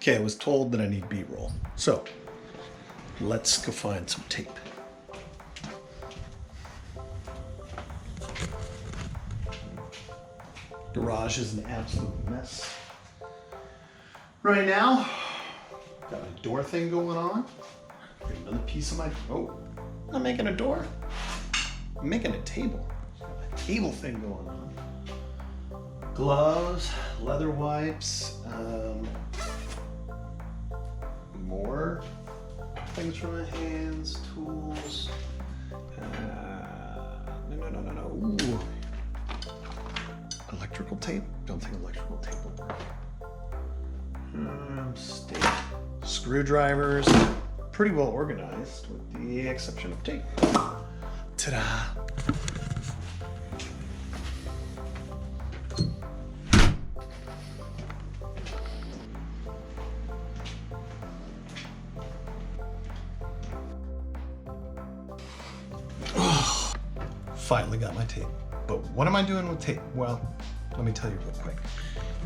Okay, I was told that I need B-roll. So, let's go find some tape. Garage is an absolute mess. Right now, got my door thing going on. Got another piece of my, oh, I'm not making a door. I'm making a table. Got a table thing going on. Gloves, leather wipes, more things for my hands, tools. No. Ooh. Electrical tape? Don't think electrical tape will work. Tape. Screwdrivers. Pretty well organized with the exception of tape. Ta-da! Finally got my tape. But what am I doing with tape? Well, let me tell you real quick.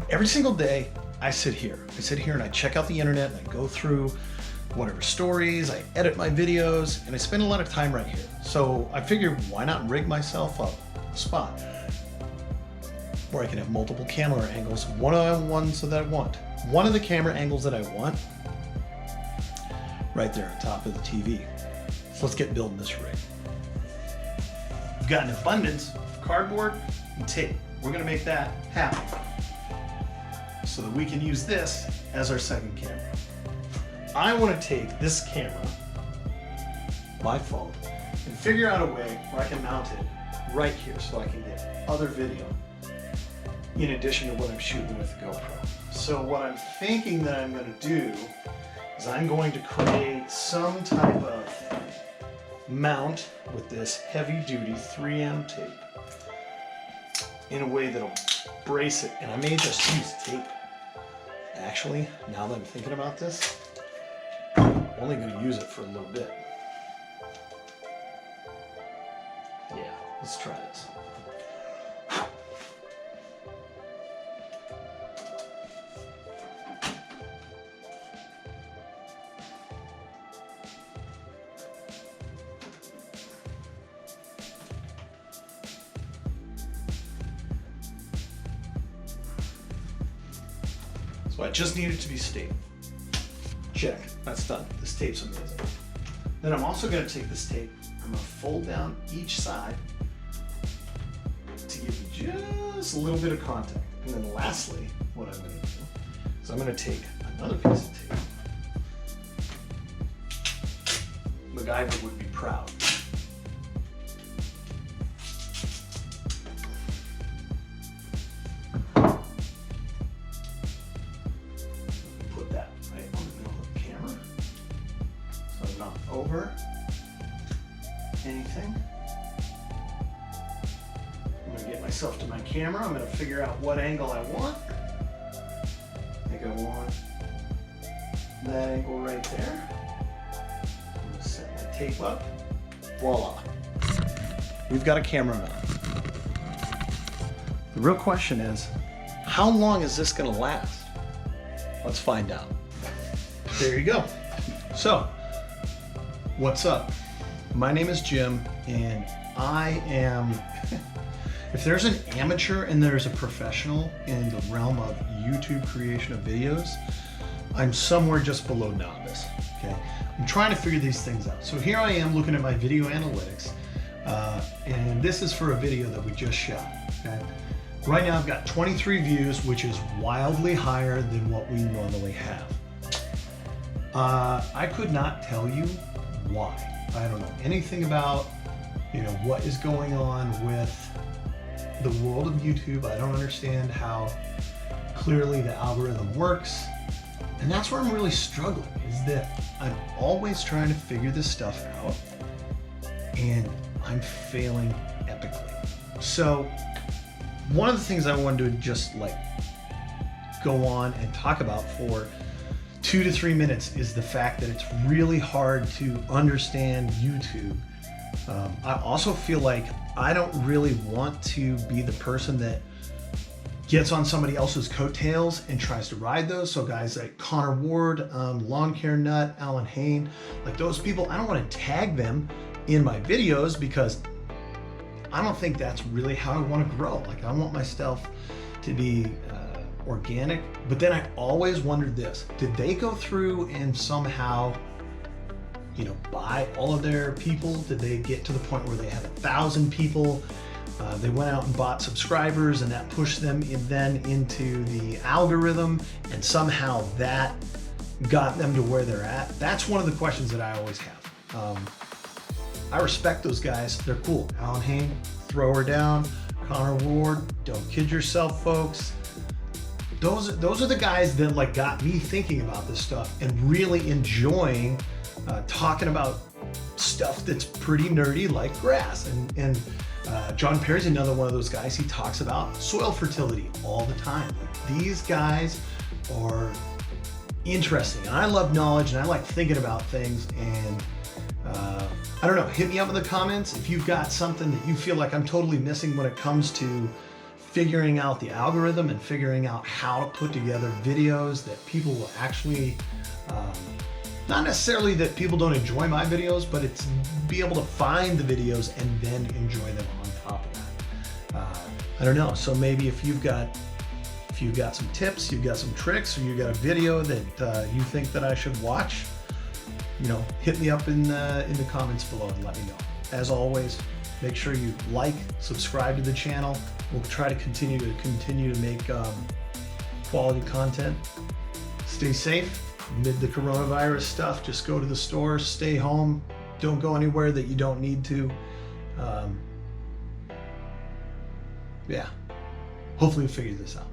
Every single day, I sit here. And I check out the internet and I go through whatever stories, I edit my videos, and I spend a lot of time right here. So I figured, why not rig myself up a spot where I can have multiple camera angles, ones that I want. One of the camera angles that I want, right there on top of the TV. So let's get building this rig. We've got an abundance of cardboard and tape. We're gonna make that happen so that we can use this as our second camera. I want to take this camera, my phone, and figure out a way where I can mount it right here so I can get other video in addition to what I'm shooting with the GoPro. So what I'm thinking that I'm going to do is I'm going to create some type of mount with this heavy-duty 3M tape in a way that'll brace it, and I may just use tape. Actually, now that I'm thinking about this, I'm only going to use it for a little bit. Yeah, let's try this. So I just need it to be stable. Check, that's done. This tape's amazing. Then I'm also going to take this tape, I'm going to fold down each side to give you just a little bit of contact. And then lastly, what I'm going to do is I'm going to take another piece of tape. MacGyver would be proud. Over anything. I'm going to get myself to my camera. I'm going to figure out what angle I want. I think I want that angle right there. I'm going to set my tape up. Voila. We've got a camera mount. The real question is, how long is this going to last? Let's find out. There you go. So, what's up? My name is Jim, and I am, if there's an amateur and there's a professional in the realm of YouTube creation of videos, I'm somewhere just below novice, okay? I'm trying to figure these things out. So here I am looking at my video analytics, and this is for a video that we just shot, okay? Right now I've got 23 views, which is wildly higher than what we normally have. I could not tell you why. I don't know anything about, what is going on with the world of YouTube. I don't understand how clearly the algorithm works. And that's where I'm really struggling, is that I'm always trying to figure this stuff out and I'm failing epically. So one of the things I wanted to just go on and talk about for 2 to 3 minutes is the fact that it's really hard to understand YouTube. I also feel like I don't really want to be the person that gets on somebody else's coattails and tries to ride those. So guys like Connor Ward, Lawn Care Nut, Alan Hain, like those people, I don't want to tag them in my videos because I don't think that's really how I want to grow. Like I want my stuff to be organic. But then I always wondered this, did they go through and somehow, you know, buy all of their people? Did they get to the point where they had 1,000 people? They went out and bought subscribers and that pushed them then into the algorithm and somehow that got them to where they're at? That's one of the questions that I always have. I respect those guys. They're cool. Alan Hain, throw her down. Connor Ward, don't kid yourself, folks. Those are the guys that like got me thinking about this stuff and really enjoying talking about stuff that's pretty nerdy like grass. And John Perry's another one of those guys. He talks about soil fertility all the time. Like, these guys are interesting. And I love knowledge and I like thinking about things. And I don't know, hit me up in the comments if you've got something that you feel like I'm totally missing when it comes to figuring out the algorithm and figuring out how to put together videos that people will actually, not necessarily that people don't enjoy my videos, but it's be able to find the videos and then enjoy them on top of that. I don't know, so maybe if you've got some tips, you've got some tricks, or you've got a video that you think that I should watch, you know, hit me up in the comments below and let me know. As always, make sure you like, subscribe to the channel. We'll try to continue to make quality content. Stay safe amid the coronavirus stuff. Just go to the store, stay home. Don't go anywhere that you don't need to. Yeah, hopefully we figure this out.